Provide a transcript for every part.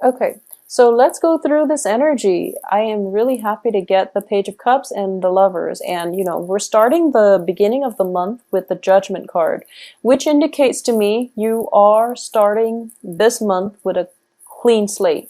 Okay, so let's go through this energy. I am really happy to get the Page of Cups and the Lovers. And, we're starting the beginning of the month with the Judgment card, which indicates to me you are starting this month with a clean slate.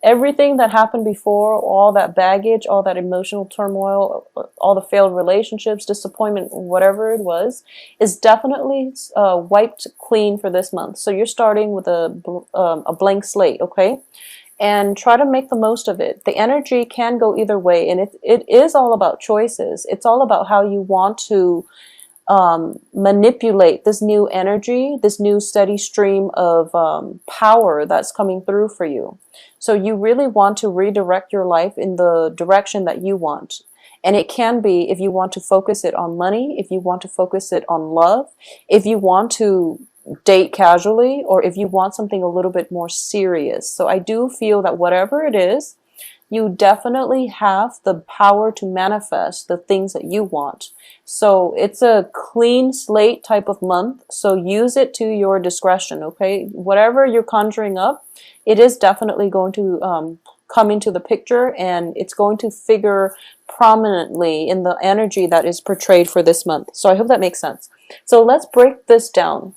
Everything that happened before, all that baggage, all that emotional turmoil, all the failed relationships, disappointment, whatever it was, is definitely wiped clean for this month. So you're starting with a blank slate, okay? And try to make the most of it. The energy can go either way, and it is all about choices. It's all about how you want to manipulate this new energy, this new steady stream of power that's coming through for you. So you really want to redirect your life in the direction that you want. And it can be if you want to focus it on money, if you want to focus it on love, if you want to date casually, or if you want something a little bit more serious. So I do feel that whatever it is, you definitely have the power to manifest the things that you want. So it's a clean slate type of month. So use it to your discretion, okay? Whatever you're conjuring up, it is definitely going to come into the picture, and it's going to figure prominently in the energy that is portrayed for this month. So I hope that makes sense. So let's break this down.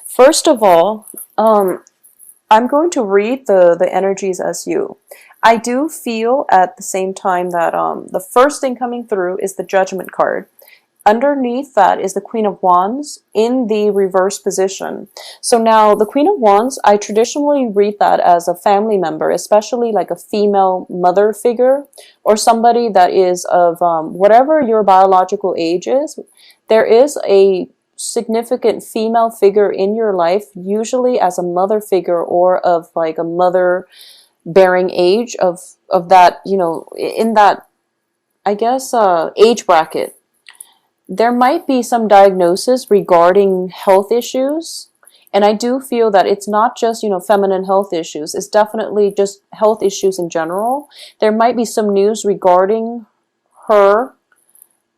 First of all, I'm going to read the energies as you. I do feel at the same time that the first thing coming through is the Judgment card. Underneath that is the Queen of Wands in the reverse position. So now the Queen of Wands, I traditionally read that as a family member, especially like a female mother figure or somebody that is of whatever your biological age is. There is a significant female figure in your life, usually as a mother figure or of like a mother bearing age of that, in that, I guess, age bracket. There might be some diagnosis regarding health issues, and I do feel that it's not just, feminine health issues. It's definitely just health issues in general. There might be some news regarding her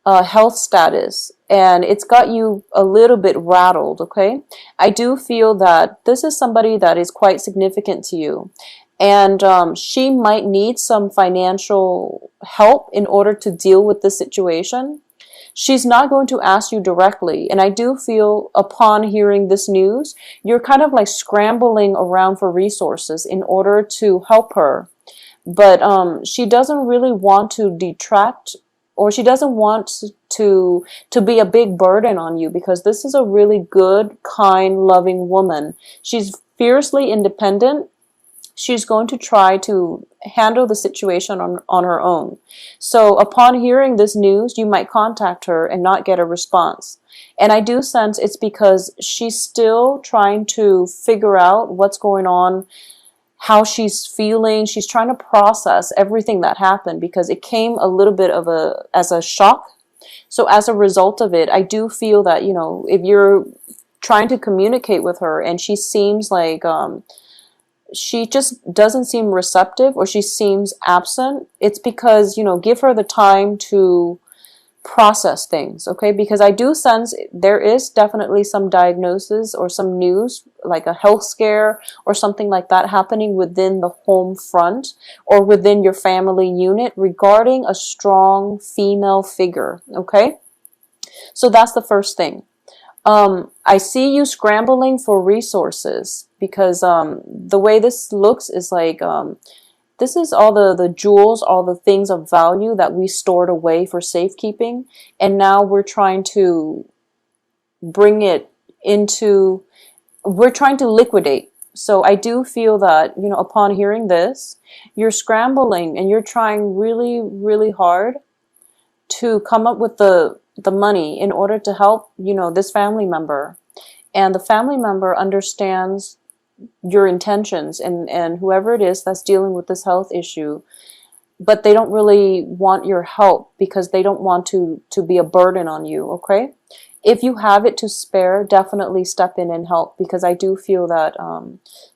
health status, and it's got you a little bit rattled, okay? I do feel that this is somebody that is quite significant to you, and she might need some financial help in order to deal with this situation. She's not going to ask you directly, and I do feel upon hearing this news, you're kind of like scrambling around for resources in order to help her. But she doesn't really want to detract, or she doesn't want to be a big burden on you, because this is a really good, kind, loving woman. She's fiercely independent. She's going to try to handle the situation on her own. So upon hearing this news, you might contact her and not get a response. And I do sense it's because she's still trying to figure out what's going on, how she's feeling. She's trying to process everything that happened, because it came a little bit of as a shock. So as a result of it, I do feel that, if you're trying to communicate with her and she seems like, she just doesn't seem receptive, or she seems absent, it's because, give her the time to process things, okay? Because I do sense there is definitely some diagnosis or some news, like a health scare or something like that happening within the home front or within your family unit regarding a strong female figure, okay? So that's the first thing. I see you scrambling for resources, because the way this looks is like this is all the jewels, all the things of value that we stored away for safekeeping, and now we're trying to bring it into, we're trying to liquidate. So I do feel that, upon hearing this, you're scrambling and you're trying really, really hard to come up with the money in order to help, this family member. And the family member understands your intentions, and whoever it is that's dealing with this health issue, but they don't really want your help because they don't want to be a burden on you, okay? If you have it to spare, definitely step in and help, because I do feel that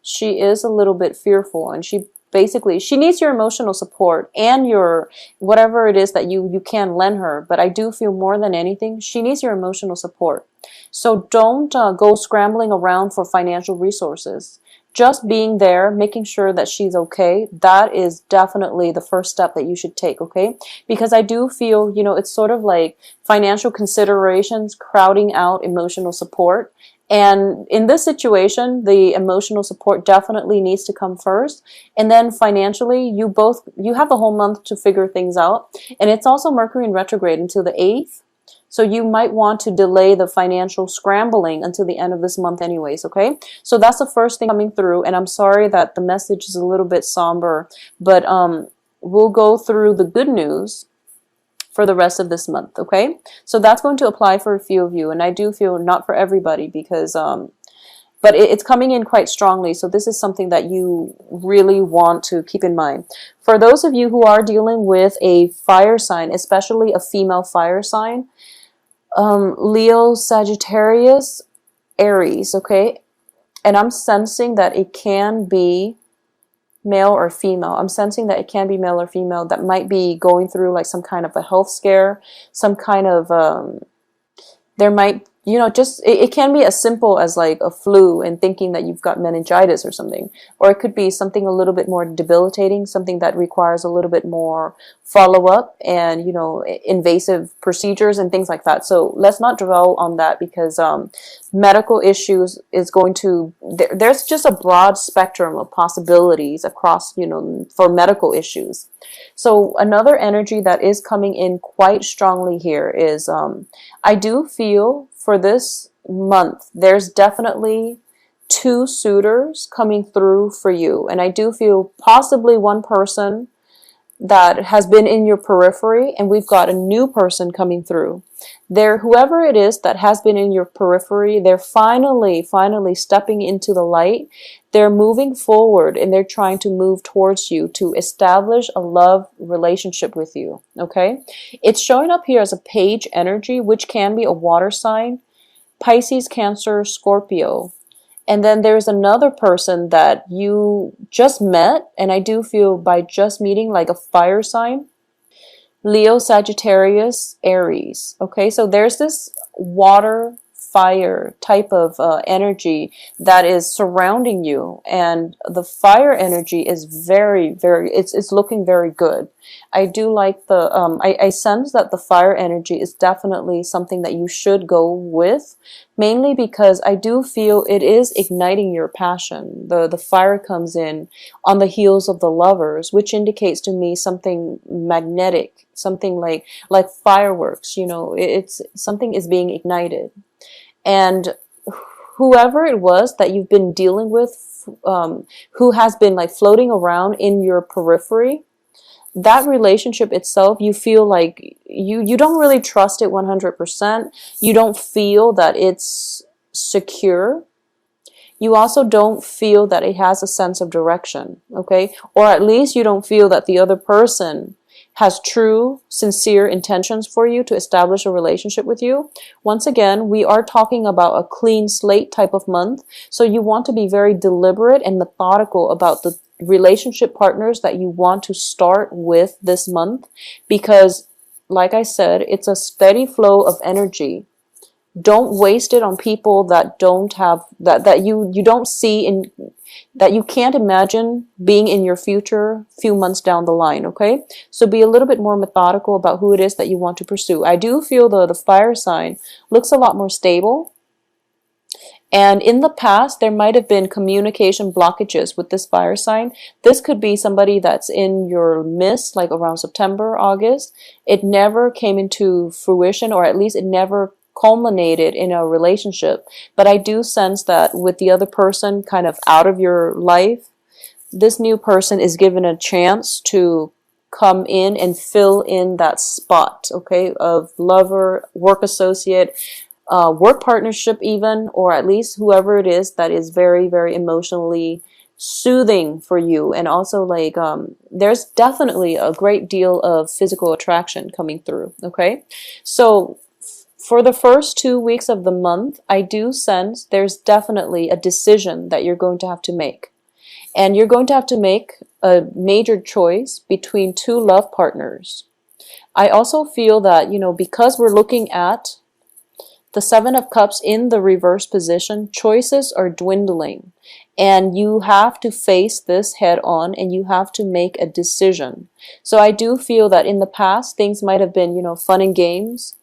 she is a little bit fearful, and she needs your emotional support and your whatever it is that you can lend her. But I do feel more than anything, she needs your emotional support. So don't go scrambling around for financial resources. just being there, making sure that she's okay, that is definitely the first step that you should take, okay? Because I do feel, you know, it's sort of like financial considerations crowding out emotional support. And in this situation, the emotional support definitely needs to come first. And then financially, you have the whole month to figure things out. And it's also Mercury in retrograde until the 8th. So you might want to delay the financial scrambling until the end of this month anyways, okay? So that's the first thing coming through. And I'm sorry that the message is a little bit somber, but we'll go through the good news for the rest of this month, okay? So that's going to apply for a few of you, and I do feel not for everybody because, but it's coming in quite strongly, so this is something that you really want to keep in mind. For those of you who are dealing with a fire sign, especially a female fire sign, Leo, Sagittarius, Aries, okay? And I'm sensing that it can be male or female. I'm sensing that it can be male or female that might be going through like some kind of a health scare, some kind of, there might, you know, just, it can be as simple as like a flu and thinking that you've got meningitis or something. Or it could be something a little bit more debilitating, something that requires a little bit more follow-up and, you know, invasive procedures and things like that. So let's not dwell on that because medical issues is going to, there's just a broad spectrum of possibilities across, you know, for medical issues. So another energy that is coming in quite strongly here is I do feel for this month, there's definitely 2 suitors coming through for you. And I do feel possibly one person that has been in your periphery, and we've got a new person coming through. Whoever it is that has been in your periphery, they're finally stepping into the light. They're moving forward and they're trying to move towards you to establish a love relationship with you, okay? It's showing up here as a page energy, which can be a water sign, Pisces, Cancer, Scorpio. And then there's another person that you just met, and I do feel by just meeting like a fire sign, Leo, Sagittarius, Aries. Okay, so there's this water, fire type of energy that is surrounding you, and the fire energy is very, it's looking very good. I do like the I sense that the fire energy is definitely something that you should go with, mainly because I do feel it is igniting your passion. The fire comes in on the heels of the lovers, which indicates to me something magnetic, something like fireworks, you know, it's something is being ignited. And whoever it was that you've been dealing with, who has been like floating around in your periphery, that relationship itself, you feel like you don't really trust it 100%. You don't feel that it's secure. You also don't feel that it has a sense of direction, okay? Or at least you don't feel that the other person has true, sincere intentions for you to establish a relationship with you. Once again, we are talking about a clean slate type of month. So you want to be very deliberate and methodical about the relationship partners that you want to start with this month. Because, like I said, it's a steady flow of energy. Don't waste it on people that don't have, that you don't see in, that you can't imagine being in your future few months down the line, okay? So be a little bit more methodical about who it is that you want to pursue. I do feel the fire sign looks a lot more stable. And in the past, there might have been communication blockages with this fire sign. This could be somebody that's in your midst, like around September, August. It never came into fruition, or at least it never culminated in a relationship. But I do sense that with the other person kind of out of your life, this new person is given a chance to come in and fill in that spot, okay, of lover, work associate, work partnership even, or at least whoever it is that is very, very emotionally soothing for you. And also like there's definitely a great deal of physical attraction coming through, okay? So for the first 2 weeks of the month, I do sense there's definitely a decision that you're going to have to make. And you're going to have to make a major choice between 2 love partners. I also feel that, you know, because we're looking at The Seven of Cups in the reverse position, choices are dwindling. And you have to face this head on and you have to make a decision. So I do feel that in the past, things might have been, fun and games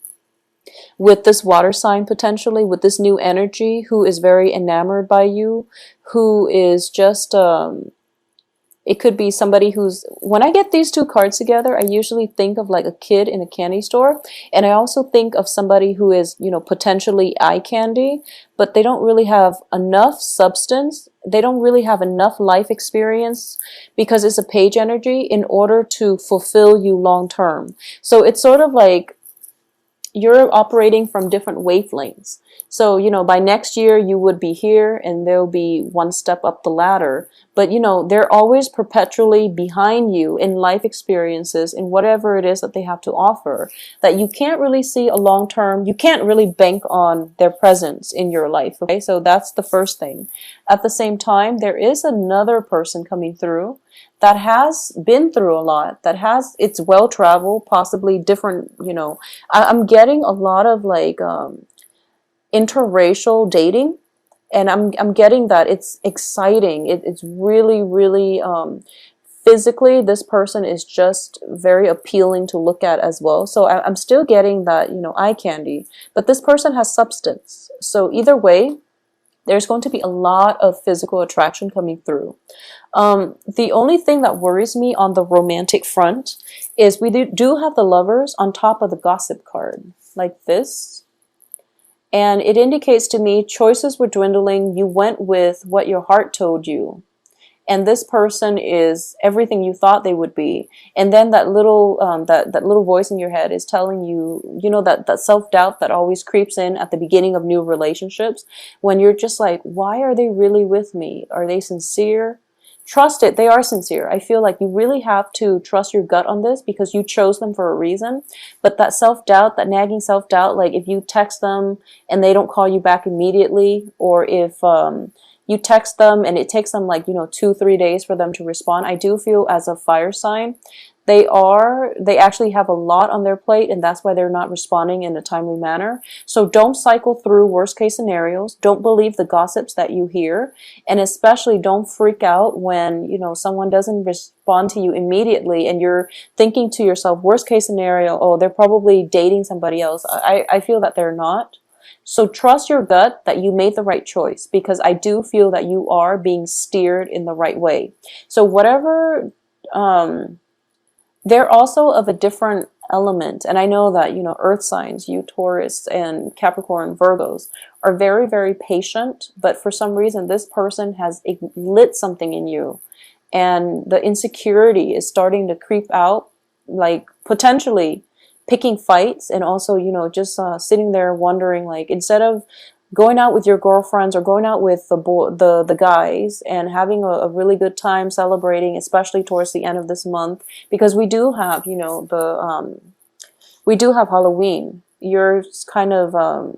with this water sign potentially, with this new energy who is very enamored by you, who is just it could be somebody who's, when I get these two cards together, I usually think of like a kid in a candy store. And I also think of somebody who is, potentially eye candy, but they don't really have enough substance. They don't really have enough life experience because it's a page energy in order to fulfill you long term. So it's sort of like you're operating from different wavelengths. So, by next year you would be here and they'll be one step up the ladder. But, they're always perpetually behind you in life experiences, in whatever it is that they have to offer, that you can't really see a long term, you can't really bank on their presence in your life. Okay, so that's the first thing. At the same time, there is another person coming through that has been through a lot, it's well traveled, possibly different, I'm getting a lot of like interracial dating, and I'm getting that it's exciting. It's really, really physically, this person is just very appealing to look at as well. So I'm still getting that, eye candy, but this person has substance. So either way, there's going to be a lot of physical attraction coming through. The only thing that worries me on the romantic front is we do have the Lovers on top of the Gossip card, like this. And it indicates to me choices were dwindling. You went with what your heart told you. And this person is everything you thought they would be. And then that little that little voice in your head is telling you, that self-doubt that always creeps in at the beginning of new relationships, when you're just like, why are they really with me? Are they sincere? Trust it. They are sincere. I feel like you really have to trust your gut on this because you chose them for a reason. But that self-doubt, that nagging self-doubt, like if you text them and they don't call you back immediately, or if you text them and it takes them like, 2-3 days for them to respond. I do feel as a fire sign, they actually have a lot on their plate, and that's why they're not responding in a timely manner. So don't cycle through worst case scenarios. Don't believe the gossips that you hear. And especially don't freak out when, someone doesn't respond to you immediately and you're thinking to yourself, worst case scenario, oh, they're probably dating somebody else. I feel that they're not. So trust your gut that you made the right choice, because I do feel that you are being steered in the right way. So whatever, they're also of a different element. And I know that, earth signs, you Taurus and Capricorn, Virgos, are very, very patient. But for some reason, this person has lit something in you. And the insecurity is starting to creep out, like potentially picking fights, and also, just sitting there wondering, like, instead of going out with your girlfriends or going out with the guys and having a really good time celebrating, especially towards the end of this month, because we do have, we do have Halloween. You're kind of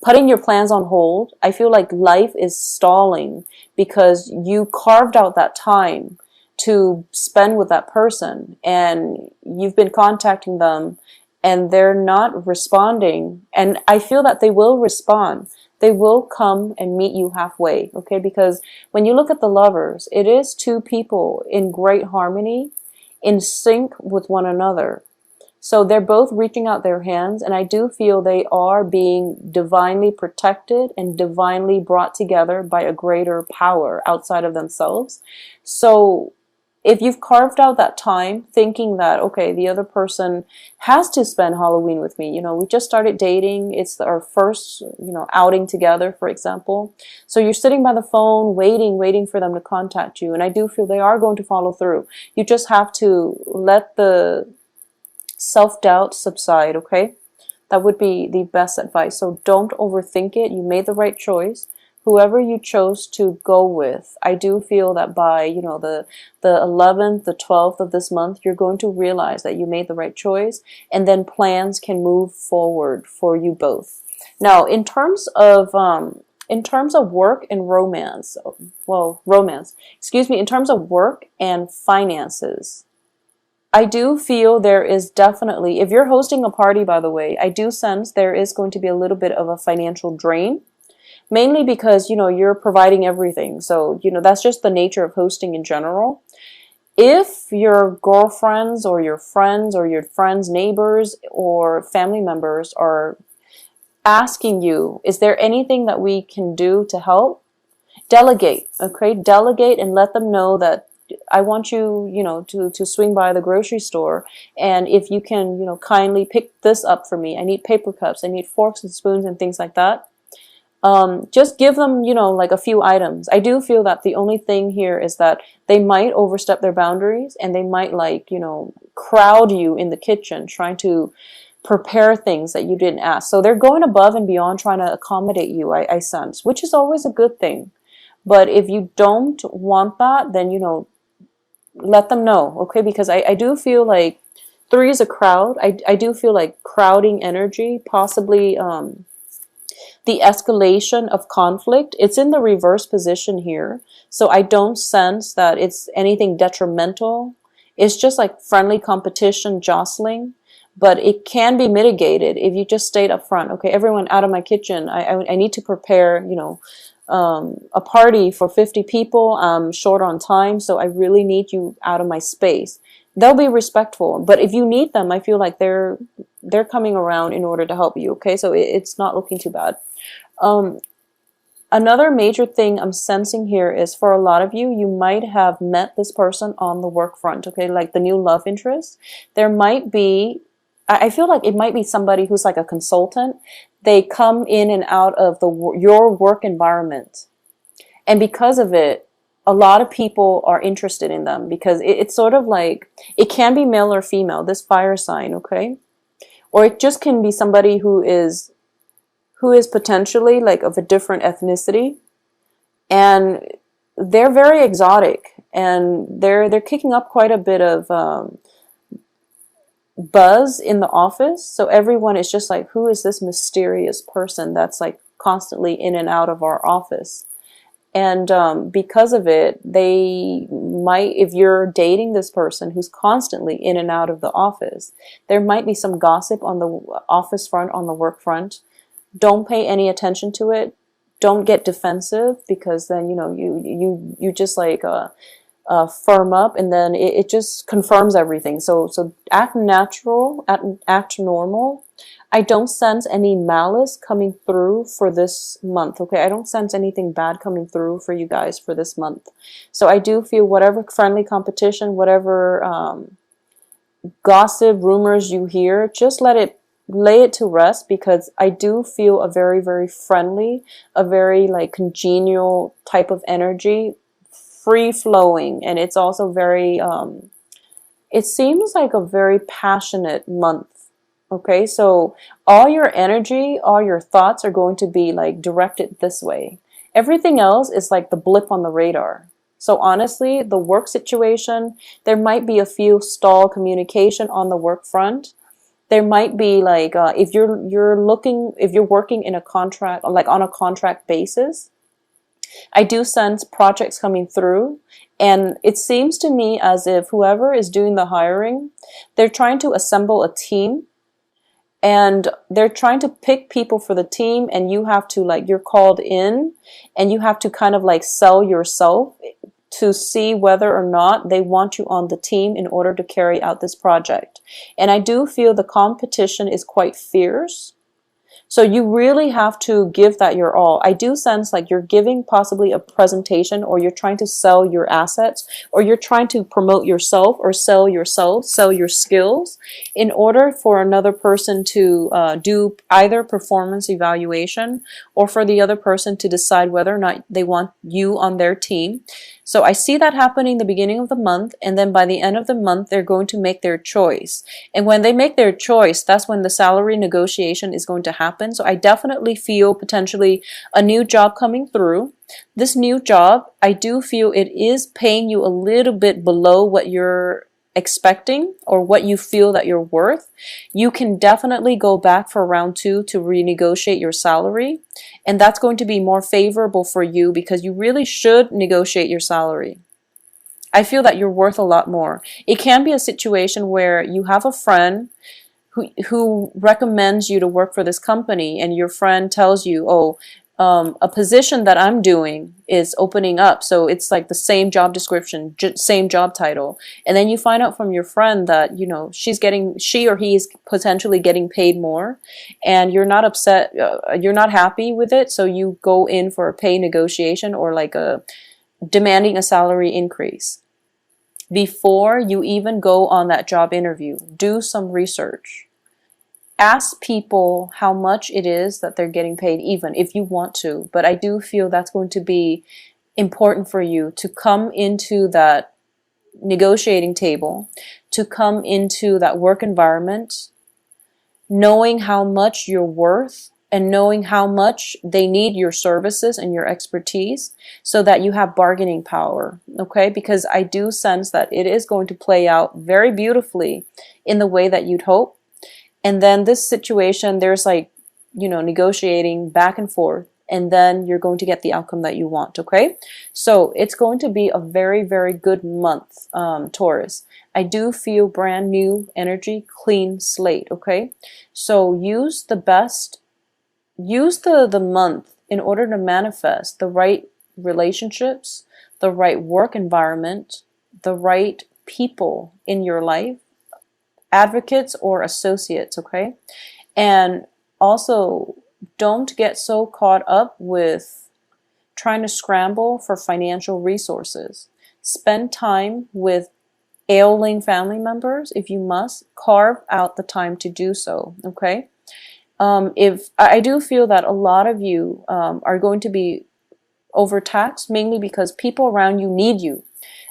putting your plans on hold. I feel like life is stalling because you carved out that time to spend with that person, and you've been contacting them and they're not responding. And I feel that they will respond. They will come and meet you halfway, okay? Because when you look at the Lovers, it is two people in great harmony, in sync with one another. So they're both reaching out their hands, and I do feel they are being divinely protected and divinely brought together by a greater power outside of themselves. So if you've carved out that time thinking that, okay, the other person has to spend Halloween with me, we just started dating, it's our first, outing together, for example. So you're sitting by the phone, waiting for them to contact you. And I do feel they are going to follow through. You just have to let the self-doubt subside, okay? That would be the best advice. So don't overthink it. You made the right choice. Whoever you chose to go with, I do feel that by, the 11th, the 12th of this month, you're going to realize that you made the right choice, and then plans can move forward for you both. Now, in terms of work and romance, in terms of work and finances, I do feel there is definitely, if you're hosting a party, by the way, I do sense there is going to be a little bit of a financial drain, mainly because, you're providing everything. So, that's just the nature of hosting in general. If your girlfriends or your friends or your friends' neighbors or family members are asking you, is there anything that we can do to help? Delegate, okay? Delegate and let them know that I want you, to swing by the grocery store, and if you can, kindly pick this up for me. I need paper cups, I need forks and spoons and things like that. Just give them, like a few items. I do feel that the only thing here is that they might overstep their boundaries, and they might crowd you in the kitchen trying to prepare things that you didn't ask. So they're going above and beyond trying to accommodate you, I sense, which is always a good thing. But if you don't want that, then, let them know, okay? Because I do feel like 3 is a crowd. I do feel like crowding energy, possibly the escalation of conflict. It's in the reverse position here. So I don't sense that it's anything detrimental. It's just like friendly competition, jostling. But it can be mitigated if you just stayed up front. Okay, everyone out of my kitchen. I need to prepare, a party for 50 people. I'm short on time, so I really need you out of my space. They'll be respectful, but if you need them, I feel like they're coming around in order to help you. Okay, so it's not looking too bad. Another major thing I'm sensing here is, for a lot of you, you might have met this person on the work front. Okay, like the new love interest. There might be, I feel like it might be somebody who's like a consultant. They come in and out of your work environment. And because of it, a lot of people are interested in them, because it's sort of like, it can be male or female, this fire sign, okay? Or it just can be somebody who is potentially like of a different ethnicity, and they're very exotic, and they're kicking up quite a bit of buzz in the office. So everyone is just like, who is this mysterious person that's like constantly in and out of our office? And because of it, they might, if you're dating this person who's constantly in and out of the office, there might be some gossip on the office front, on the work front. Don't pay any attention to it. Don't get defensive, because then, you just like firm up, and then it just confirms everything. So act natural, act normal. I don't sense any malice coming through for this month, okay? I don't sense anything bad coming through for you guys for this month. So I do feel whatever friendly competition, whatever gossip, rumors you hear, just lay it to rest, because I do feel a very, very friendly, a very like congenial type of energy, free flowing, and it's also very, it seems like a very passionate month. Okay, so all your energy, all your thoughts are going to be like directed this way. Everything else is like the blip on the radar. So honestly, the work situation, there might be a few stall communication on the work front. There might be like, if you're working in a contract, like on a contract basis, I do sense projects coming through. And it seems to me as if whoever is doing the hiring, they're trying to assemble a team. And they're trying to pick people for the team, and you have to like, you're called in, and you have to kind of like sell yourself to see whether or not they want you on the team in order to carry out this project. And I do feel the competition is quite fierce. So you really have to give that your all. I do sense like you're giving possibly a presentation, or you're trying to sell your assets, or you're trying to promote yourself or sell yourself, sell your skills in order for another person to do either performance evaluation, or for the other person to decide whether or not they want you on their team. So I see that happening the beginning of the month, and then by the end of the month, they're going to make their choice. And when they make their choice, that's when the salary negotiation is going to happen. So I definitely feel potentially a new job coming through. This new job, I do feel it is paying you a little bit below what you're expecting or what you feel that you're worth. You can definitely go back for round 2 to renegotiate your salary, and that's going to be more favorable for you, because you really should negotiate your salary. I feel that you're worth a lot more. It can be a situation where you have a friend who recommends you to work for this company, and your friend tells you, oh, a position that I'm doing is opening up, so it's like the same job description, same job title, and then you find out from your friend that, you know, she or he is potentially getting paid more, and you're not upset, you're not happy with it, so you go in for a pay negotiation, or like a demanding a salary increase. Before you even go on that job interview, do some research. Ask people how much it is that they're getting paid, even if you want to. But I do feel that's going to be important for you to come into that negotiating table, to come into that work environment, knowing how much you're worth and knowing how much they need your services and your expertise, so that you have bargaining power, okay? Because I do sense that it is going to play out very beautifully in the way that you'd hope. And then this situation, there's like, you know, negotiating back and forth, and then you're going to get the outcome that you want, okay? So it's going to be a very, very good month, Taurus. I do feel brand new energy, clean slate, okay? So use the month in order to manifest the right relationships, the right work environment, the right people in your life, advocates or associates, okay? And also, don't get so caught up with trying to scramble for financial resources. Spend time with ailing family members if you must. Carve out the time to do so, okay? If I do feel that a lot of you are going to be overtaxed, mainly because people around you need you.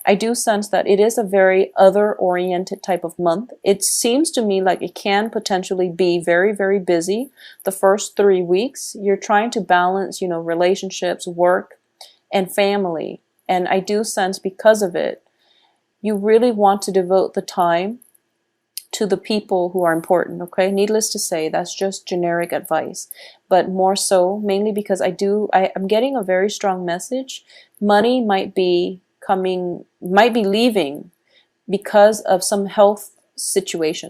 I do sense that it is a very other-oriented type of month. It seems to me like it can potentially be very, very busy the first 3 weeks. You're trying to balance, you know, relationships, work, and family. And I do sense because of it, you really want to devote the time to the people who are important, okay? Needless to say, that's just generic advice. But more so, mainly because I'm getting a very strong message. Money might be leaving because of some health situation.